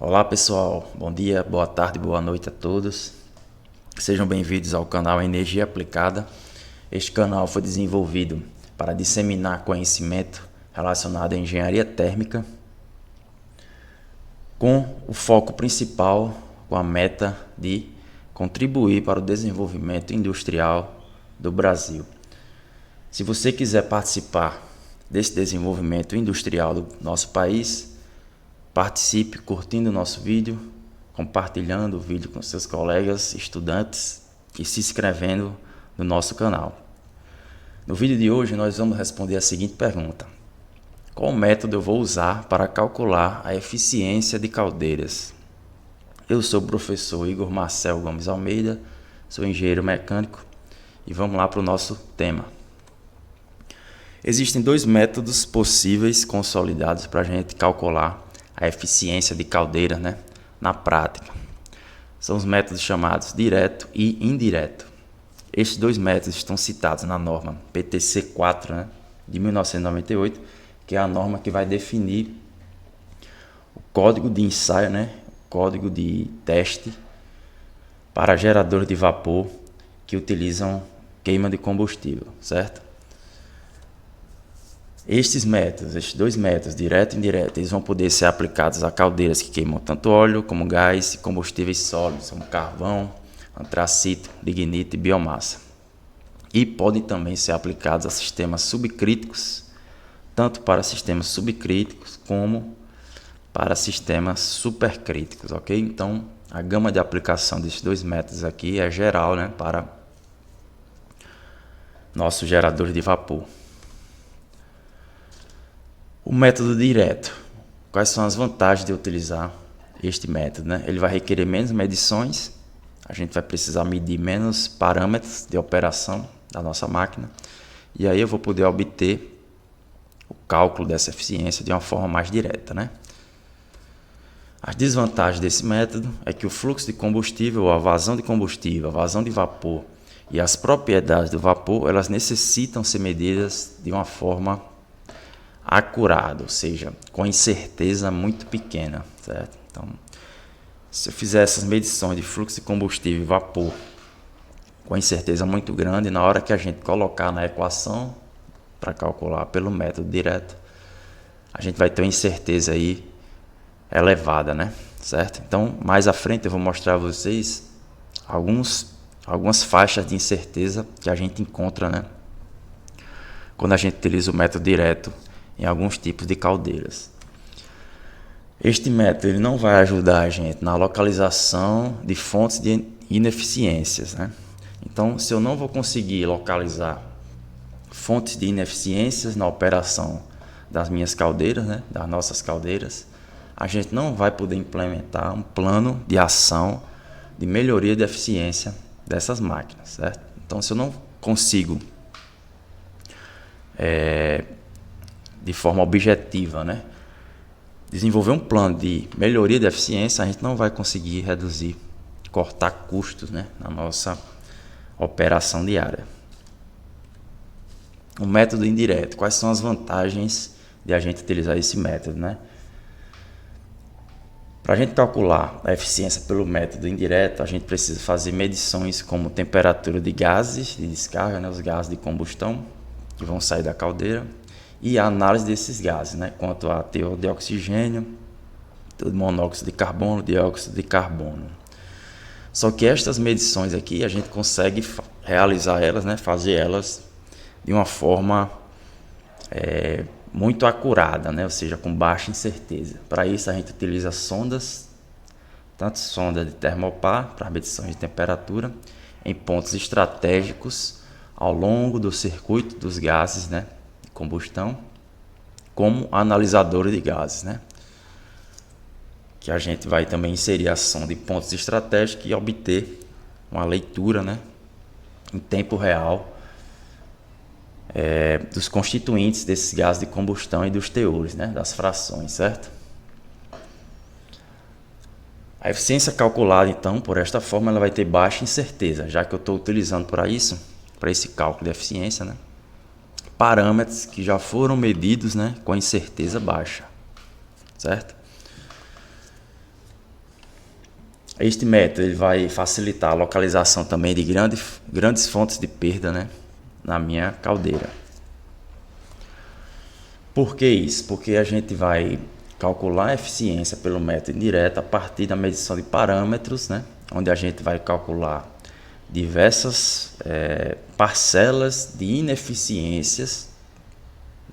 Olá pessoal, bom dia, boa tarde, boa noite a todos. Sejam bem-vindos ao canal Energia Aplicada. Este canal foi desenvolvido para disseminar conhecimento relacionado à engenharia térmica, com o foco principal, com a meta de contribuir para o desenvolvimento industrial do Brasil. Se você quiser participar desse desenvolvimento industrial do nosso país, participe curtindo o nosso vídeo, compartilhando o vídeo com seus colegas, estudantes e se inscrevendo no nosso canal. No vídeo de hoje nós vamos responder a seguinte pergunta: qual método eu vou usar para calcular a eficiência de caldeiras? Eu sou o professor Igor Marcel Gomes Almeida, sou engenheiro mecânico e vamos lá para o nosso tema. Existem dois métodos possíveis consolidados para a gente calcular a eficiência de caldeira, na prática. São os métodos chamados direto e indireto. Estes dois métodos estão citados na norma PTC 4, de 1998, que é a norma que vai definir o código de ensaio, o código de teste para geradores de vapor que utilizam queima de combustível, certo? Estes dois métodos, direto e indireto, eles vão poder ser aplicados a caldeiras que queimam tanto óleo como gás e combustíveis sólidos, como carvão, antracito, lignito e biomassa. E podem também ser aplicados a sistemas subcríticos, tanto para sistemas subcríticos como para sistemas supercríticos, ok? Então, a gama de aplicação desses dois métodos aqui é geral, para nossos geradores de vapor. O método direto. Quais são as vantagens de utilizar este método? Ele vai requerer menos medições, a gente vai precisar medir menos parâmetros de operação da nossa máquina, e aí eu vou poder obter o cálculo dessa eficiência de uma forma mais direta. As desvantagens desse método é que o fluxo de combustível, a vazão de combustível, a vazão de vapor e as propriedades do vapor, elas necessitam ser medidas de uma forma acurado, ou seja, com incerteza muito pequena, certo? Então, se eu fizer essas medições de fluxo de combustível e vapor com incerteza muito grande, na hora que a gente colocar na equação para calcular pelo método direto, a gente vai ter uma incerteza aí elevada, certo? Então, mais à frente eu vou mostrar a vocês algumas faixas de incerteza que a gente encontra, quando a gente utiliza o método direto em alguns tipos de caldeiras. Este método ele não vai ajudar a gente na localização de fontes de ineficiências. Então, se eu não vou conseguir localizar fontes de ineficiências na operação das minhas caldeiras, das nossas caldeiras, a gente não vai poder implementar um plano de ação de melhoria de eficiência dessas máquinas, certo? Então, se eu não consigo de forma objetiva, desenvolver um plano de melhoria de eficiência, a gente não vai conseguir cortar custos, na nossa operação diária. O método indireto, quais são as vantagens de a gente utilizar esse método, Para a gente calcular a eficiência pelo método indireto, a gente precisa fazer medições como temperatura de gases de descarga, os gases de combustão que vão sair da caldeira, e a análise desses gases, quanto a teor de oxigênio, de monóxido de carbono, dióxido de carbono. Só que estas medições aqui a gente consegue realizar elas, fazer elas de uma forma muito acurada, ou seja, com baixa incerteza. Para isso a gente utiliza sondas, tanto sonda de termopar para medições de temperatura, em pontos estratégicos ao longo do circuito dos gases, de combustão, como analisador de gases, que a gente vai também inserir a sonda em pontos estratégicos e obter uma leitura, em tempo real dos constituintes desses gases de combustão e dos teores, das frações, certo? A eficiência calculada, então, por esta forma, ela vai ter baixa incerteza, já que eu estou utilizando para esse cálculo de eficiência, parâmetros que já foram medidos, com incerteza baixa, certo? Este método ele vai facilitar a localização também de grandes fontes de perda, né, na minha caldeira. Por que isso? Porque a gente vai calcular a eficiência pelo método indireto a partir da medição de parâmetros, né, onde a gente vai calcular diversas parcelas de ineficiências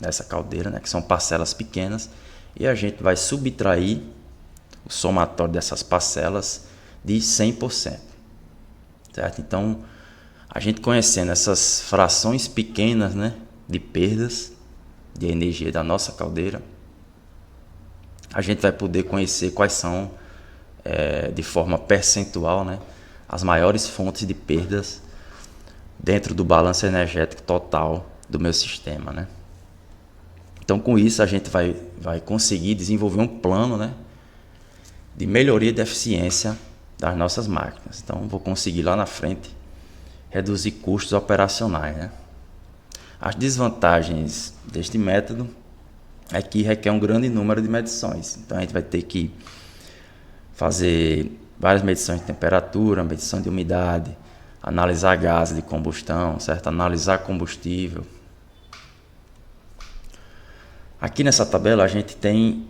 nessa caldeira, né, que são parcelas pequenas, e a gente vai subtrair o somatório dessas parcelas de 100%, certo? Então, a gente conhecendo essas frações pequenas, né, de perdas de energia da nossa caldeira, a gente vai poder conhecer quais são, de forma percentual, né, as maiores fontes de perdas dentro do balanço energético total do meu sistema, né? Então, com isso, a gente vai conseguir desenvolver um plano, né, de melhoria de eficiência das nossas máquinas. Então, vou conseguir lá na frente reduzir custos operacionais, né? As desvantagens deste método é que requer um grande número de medições. Então, a gente vai ter que fazer várias medições de temperatura, medição de umidade, analisar gases de combustão, certo? Analisar combustível. Aqui nessa tabela a gente tem,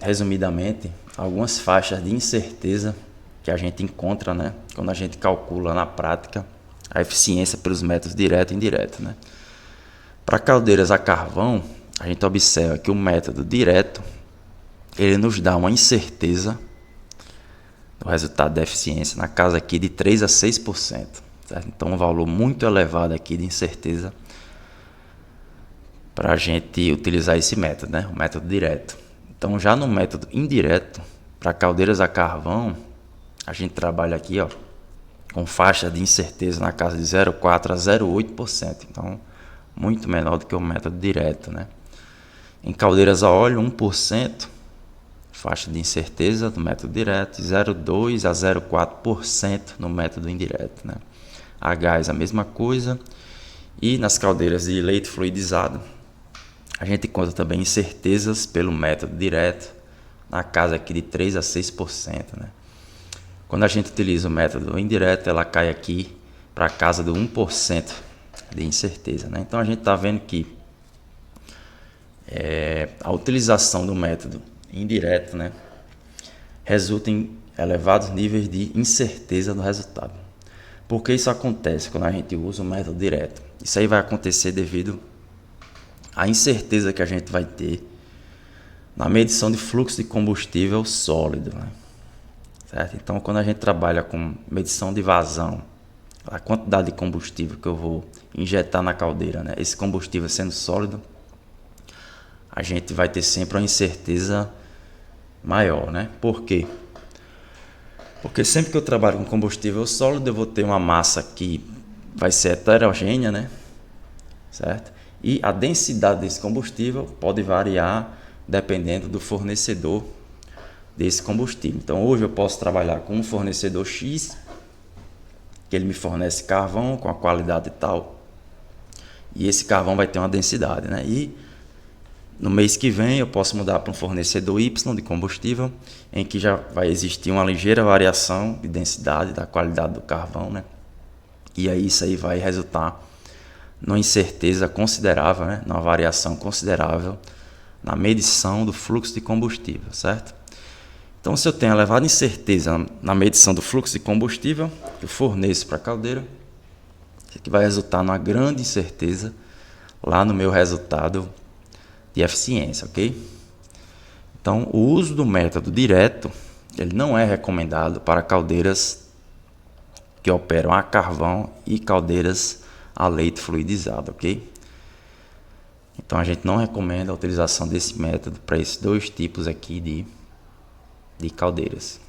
resumidamente, algumas faixas de incerteza que a gente encontra, né, quando a gente calcula na prática a eficiência pelos métodos direto e indireto, né? Para caldeiras a carvão, a gente observa que o método direto ele nos dá uma incerteza do resultado da eficiência na casa aqui de 3 a 6%, certo? Então um valor muito elevado aqui de incerteza para a gente utilizar esse método, né? O método direto. Então já no método indireto, para caldeiras a carvão, a gente trabalha aqui, ó, com faixa de incerteza na casa de 0,4 a 0,8%. Então, muito menor do que o método direto, né? Em caldeiras a óleo, 1%, faixa de incerteza do método direto, 0,2 a 0,4% no método indireto, né? A gás, a mesma coisa. E nas caldeiras de leite fluidizado, a gente encontra também incertezas pelo método direto, na casa aqui de 3 a 6%, né? Quando a gente utiliza o método indireto, ela cai aqui para a casa do 1% de incerteza, né? Então a gente está vendo que a utilização do método indireto, né, resulta em elevados níveis de incerteza do resultado. Por que isso acontece quando a gente usa o método direto? Isso aí vai acontecer devido à incerteza que a gente vai ter na medição de fluxo de combustível sólido, né? Certo? Então, quando a gente trabalha com medição de vazão, a quantidade de combustível que eu vou injetar na caldeira, né, esse combustível sendo sólido, a gente vai ter sempre uma incerteza maior, né? Por quê? Porque sempre que eu trabalho com combustível sólido, eu vou ter uma massa que vai ser heterogênea, né? Certo? E a densidade desse combustível pode variar dependendo do fornecedor desse combustível. Então, hoje eu posso trabalhar com um fornecedor X, que ele me fornece carvão com a qualidade tal, e esse carvão vai ter uma densidade, né? E no mês que vem eu posso mudar para um fornecedor Y de combustível, em que já vai existir uma ligeira variação de densidade da qualidade do carvão, né? E aí isso aí vai resultar numa incerteza considerável, né? Numa variação considerável na medição do fluxo de combustível, certo? Então, se eu tenho elevada incerteza na medição do fluxo de combustível que eu forneço para a caldeira, isso aqui vai resultar numa grande incerteza lá no meu resultado de eficiência, ok? Então, o uso do método direto, ele não é recomendado para caldeiras que operam a carvão e caldeiras a leite fluidizado, ok? Então, a gente não recomenda a utilização desse método para esses dois tipos aqui de caldeiras.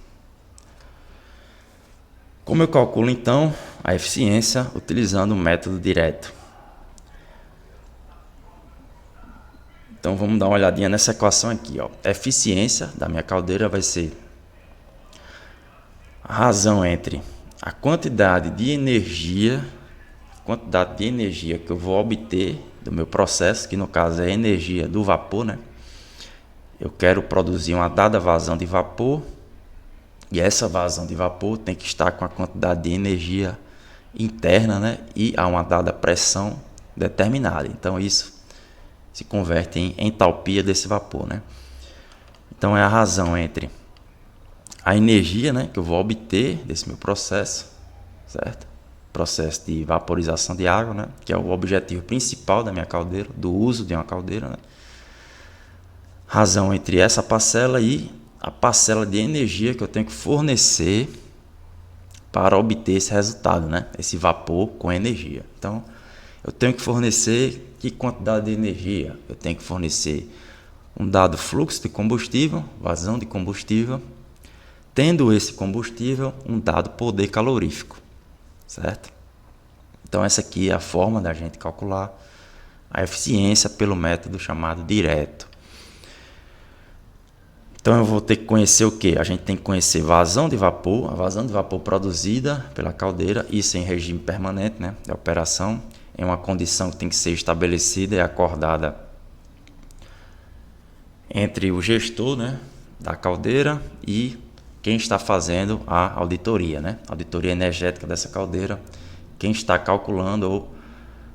Como eu calculo então a eficiência utilizando o método direto? Então vamos dar uma olhadinha nessa equação aqui, ó. A eficiência da minha caldeira vai ser a razão entre a quantidade de energia que eu vou obter do meu processo, que no caso é a energia do vapor, né? Eu quero produzir uma dada vazão de vapor E essa vazão de vapor tem que estar com a quantidade de energia interna, né? E a uma dada pressão determinada. Então isso se converte em entalpia desse vapor, né? Então é a razão entre a energia, né, que eu vou obter desse meu processo, certo? Processo de vaporização de água, né, que é o objetivo principal da minha caldeira, do uso de uma caldeira, né? Razão entre essa parcela e a parcela de energia que eu tenho que fornecer para obter esse resultado, né? Esse vapor com energia. Então, eu tenho que fornecer que quantidade de energia? Eu tenho que fornecer um dado fluxo de combustível, vazão de combustível, tendo esse combustível um dado poder calorífico, certo? Então essa aqui é a forma da gente calcular a eficiência pelo método chamado direto. Então eu vou ter que conhecer o que? A gente tem que conhecer vazão de vapor, a vazão de vapor produzida pela caldeira, isso em regime permanente, né, de operação, em uma condição que tem que ser estabelecida e acordada entre o gestor, né, da caldeira e quem está fazendo a auditoria, né, auditoria energética dessa caldeira, quem está calculando ou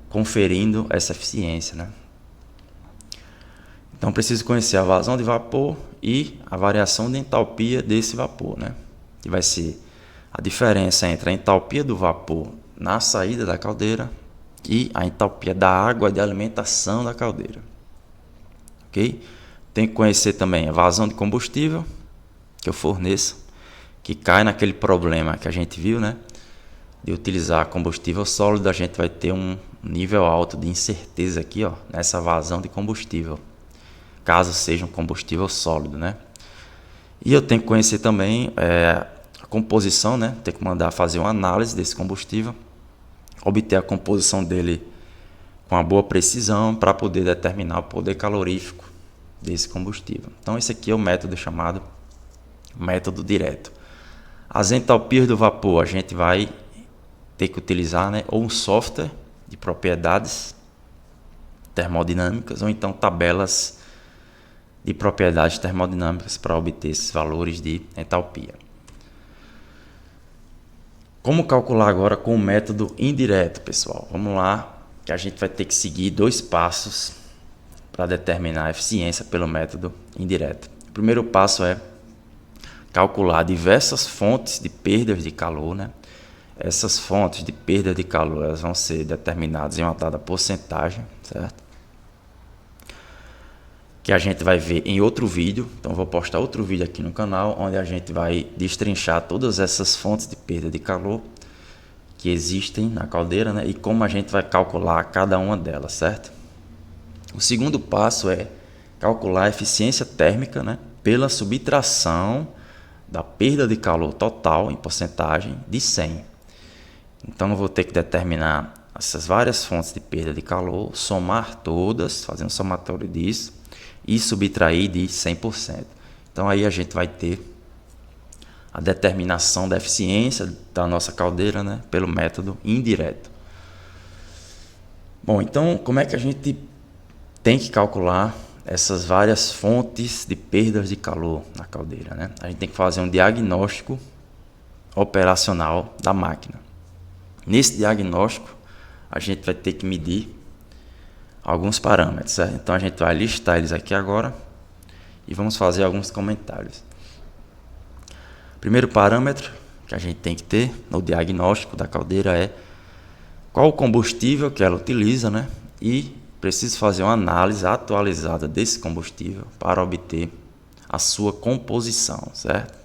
conferindo essa eficiência, né. Então preciso conhecer a vazão de vapor e a variação de entalpia desse vapor, né? Que vai ser a diferença entre a entalpia do vapor na saída da caldeira e a entalpia da água de alimentação da caldeira. Ok? Tem que conhecer também a vazão de combustível que eu forneço, que cai naquele problema que a gente viu, né? De utilizar combustível sólido, a gente vai ter um nível alto de incerteza aqui, ó, nessa vazão de combustível, caso seja um combustível sólido, né? E eu tenho que conhecer também a composição, né? Tem que mandar fazer uma análise desse combustível, obter a composição dele com uma boa precisão para poder determinar o poder calorífico desse combustível. Então esse aqui é o método chamado método direto. As entalpias do vapor a gente vai ter que utilizar, né, ou um software de propriedades termodinâmicas ou então tabelas de propriedades termodinâmicas para obter esses valores de entalpia. Como calcular agora com o método indireto, pessoal? Vamos lá, que a gente vai ter que seguir 2 passos para determinar a eficiência pelo método indireto. O primeiro passo é calcular diversas fontes de perdas de calor, né? Essas fontes de perda de calor elas vão ser determinadas em uma dada porcentagem, certo? Que a gente vai ver em outro vídeo. Então vou postar outro vídeo aqui no canal, onde a gente vai destrinchar todas essas fontes de perda de calor que existem na caldeira, né? E como a gente vai calcular cada uma delas, certo? O segundo passo é calcular a eficiência térmica, né? Pela subtração da perda de calor total em porcentagem de 100. Então eu vou ter que determinar essas várias fontes de perda de calor, somar todas, fazer um somatório disso e subtrair de 100%. Então aí a gente vai ter a determinação da eficiência da nossa caldeira, né, pelo método indireto. Bom, então como é que a gente tem que calcular essas várias fontes de perdas de calor na caldeira, né? A gente tem que fazer um diagnóstico operacional da máquina. Nesse diagnóstico, a gente vai ter que medir alguns parâmetros, certo? Então a gente vai listar eles aqui agora e vamos fazer alguns comentários. Primeiro parâmetro que a gente tem que ter no diagnóstico da caldeira é qual o combustível que ela utiliza, né? E preciso fazer uma análise atualizada desse combustível para obter a sua composição, certo?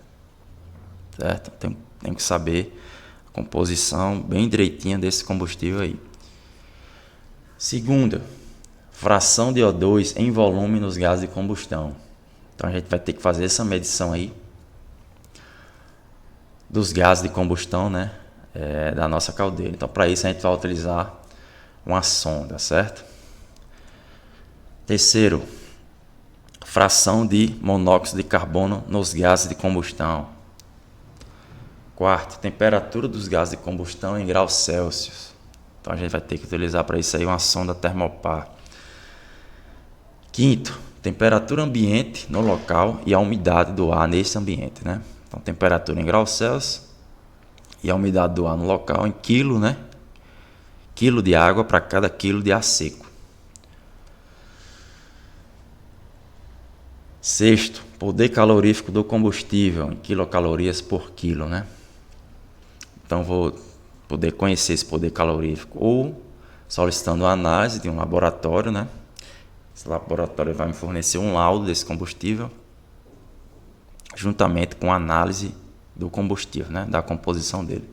Certo? Tem que saber a composição bem direitinha desse combustível aí. Segunda, fração de O2 em volume nos gases de combustão. Então a gente vai ter que fazer essa medição aí dos gases de combustão, né, da nossa caldeira. Então para isso a gente vai utilizar uma sonda, certo? Terceiro, fração de monóxido de carbono nos gases de combustão. Quarto, temperatura dos gases de combustão em graus Celsius. Então a gente vai ter que utilizar para isso aí uma sonda termopar. Quinto, temperatura ambiente no local e a umidade do ar nesse ambiente, né? Então, temperatura em graus Celsius e a umidade do ar no local em quilo, né? Quilo de água para cada quilo de ar seco. Sexto, poder calorífico do combustível em quilocalorias por quilo, né? Então, vou poder conhecer esse poder calorífico ou solicitando a análise de um laboratório, né? Esse laboratório vai me fornecer um laudo desse combustível, juntamente com a análise do combustível, né? Da composição dele.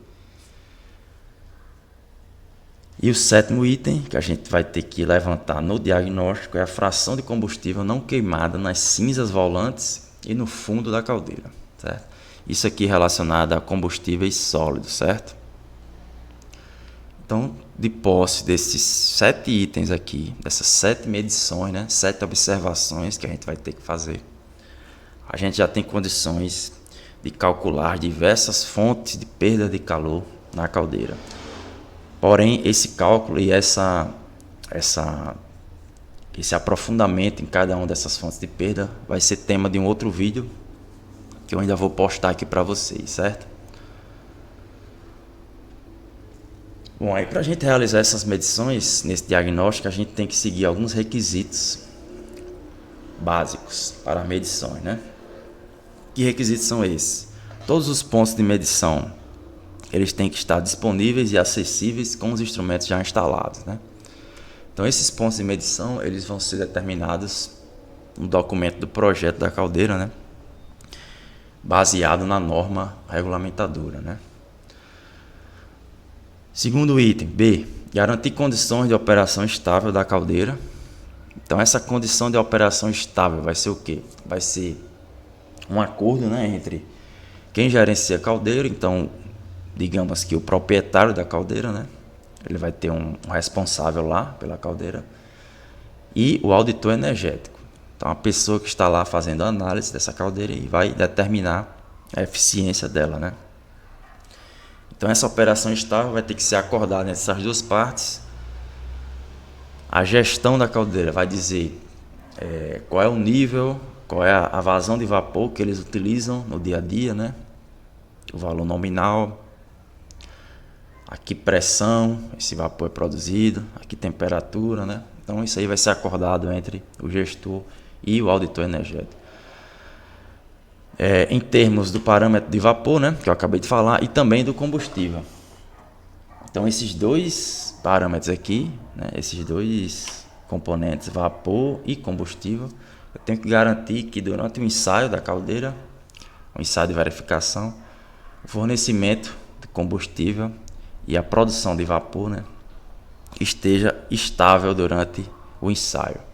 E o sétimo item que a gente vai ter que levantar no diagnóstico é a fração de combustível não queimada nas cinzas volantes e no fundo da caldeira, certo? Isso aqui relacionado a combustíveis sólidos, certo? Então, de posse desses 7 itens aqui, dessas 7 medições, né, 7 observações que a gente vai ter que fazer, a gente já tem condições de calcular diversas fontes de perda de calor na caldeira. Porém, esse cálculo e esse aprofundamento em cada uma dessas fontes de perda vai ser tema de um outro vídeo que eu ainda vou postar aqui para vocês, certo? Bom, aí para a gente realizar essas medições nesse diagnóstico, a gente tem que seguir alguns requisitos básicos para medições, né? Que requisitos são esses? Todos os pontos de medição, eles têm que estar disponíveis e acessíveis com os instrumentos já instalados, né? Então, esses pontos de medição, eles vão ser determinados no documento do projeto da caldeira, né? Baseado na norma regulamentadora, né? Segundo item, B, garantir condições de operação estável da caldeira. Então, essa condição de operação estável vai ser o quê? Vai ser um acordo, né, entre quem gerencia a caldeira, então, digamos que o proprietário da caldeira, né, ele vai ter um responsável lá pela caldeira, e o auditor energético. Então, a pessoa que está lá fazendo a análise dessa caldeira e vai determinar a eficiência dela, né? Então, essa operação estável vai ter que ser acordada nessas duas partes. A gestão da caldeira vai dizer qual é o nível, qual é a vazão de vapor que eles utilizam no dia a dia, né? O valor nominal, a que pressão esse vapor é produzido, a que temperatura, né? Então, isso aí vai ser acordado entre o gestor e o auditor energético. Em termos do parâmetro de vapor, né, que eu acabei de falar, e também do combustível. Então, esses dois parâmetros aqui, né, esses dois componentes, vapor e combustível, eu tenho que garantir que durante o ensaio da caldeira, o ensaio de verificação, o fornecimento de combustível e a produção de vapor, né, esteja estável durante o ensaio.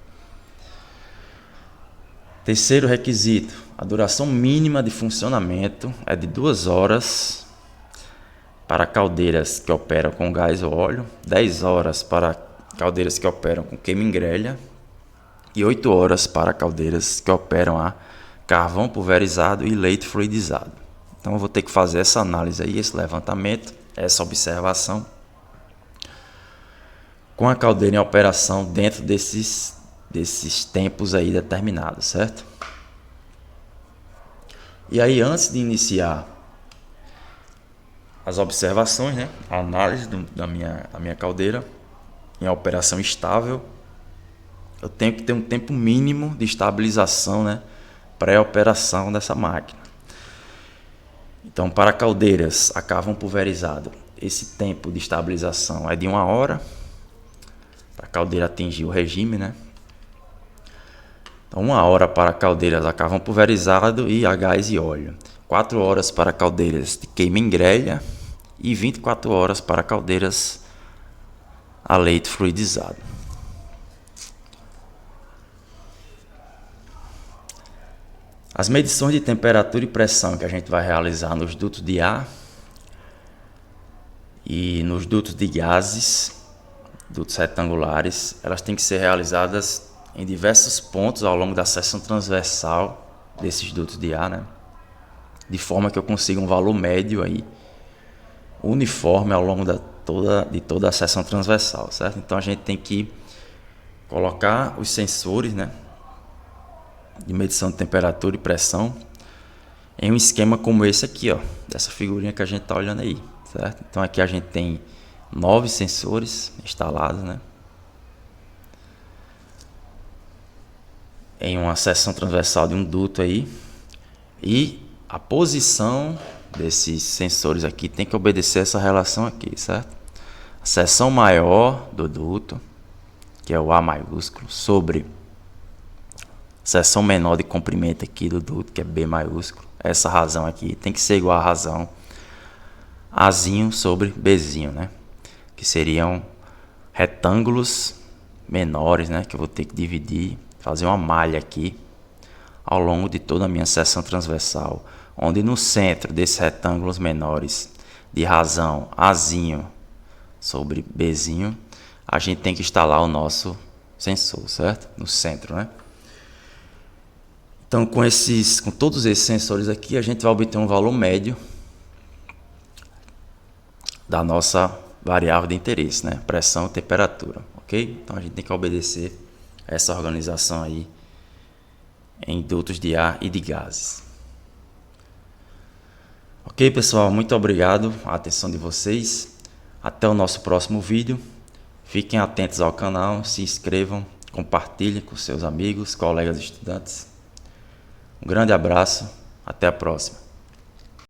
Terceiro requisito, a duração mínima de funcionamento é de 2 horas para caldeiras que operam com gás ou óleo, 10 horas para caldeiras que operam com queima em grelha e 8 horas para caldeiras que operam a carvão pulverizado e leite fluidizado. Então eu vou ter que fazer essa análise aí, esse levantamento, essa observação com a caldeira em operação dentro desses tempos aí determinados, certo? E aí, antes de iniciar as observações, né, a análise da minha caldeira em operação estável, eu tenho que ter um tempo mínimo de estabilização, né, pré-operação dessa máquina. Então, para caldeiras a carvão pulverizado, esse tempo de estabilização é de 1 hora, para a caldeira atingir o regime, né? Então, 1 hora para caldeiras a carvão pulverizado e a gás e óleo. 4 horas para caldeiras de queima em grelha e 24 horas para caldeiras a leite fluidizado. As medições de temperatura e pressão que a gente vai realizar nos dutos de ar e nos dutos de gases, dutos retangulares, elas têm que ser realizadas em diversos pontos ao longo da seção transversal desses dutos de ar, né? De forma que eu consiga um valor médio aí, uniforme ao longo de toda a seção transversal, certo? Então a gente tem que colocar os sensores, né, de medição de temperatura e pressão em um esquema como esse aqui, ó, dessa figurinha que a gente está olhando aí, certo? Então aqui a gente tem 9 sensores instalados, né? Em uma seção transversal de um duto aí, e a posição desses sensores aqui tem que obedecer essa relação aqui, certo? A seção maior do duto, que é o A maiúsculo, sobre a seção menor de comprimento aqui do duto, que é B maiúsculo. Essa razão aqui tem que ser igual à razão Azinho sobre Bzinho, né? Que seriam retângulos menores, né? Que eu vou ter que dividir, fazer uma malha aqui ao longo de toda a minha seção transversal, onde no centro desses retângulos menores de razão Azinho sobre Bzinho, a gente tem que instalar o nosso sensor, certo? No centro, né? Então, com todos esses sensores aqui, a gente vai obter um valor médio da nossa variável de interesse, né? Pressão e temperatura, ok? Então, a gente tem que obedecer essa organização aí em dutos de ar e de gases. Ok, pessoal? Muito obrigado a atenção de vocês. Até o nosso próximo vídeo. Fiquem atentos ao canal, se inscrevam, compartilhem com seus amigos, colegas estudantes. Um grande abraço, até a próxima.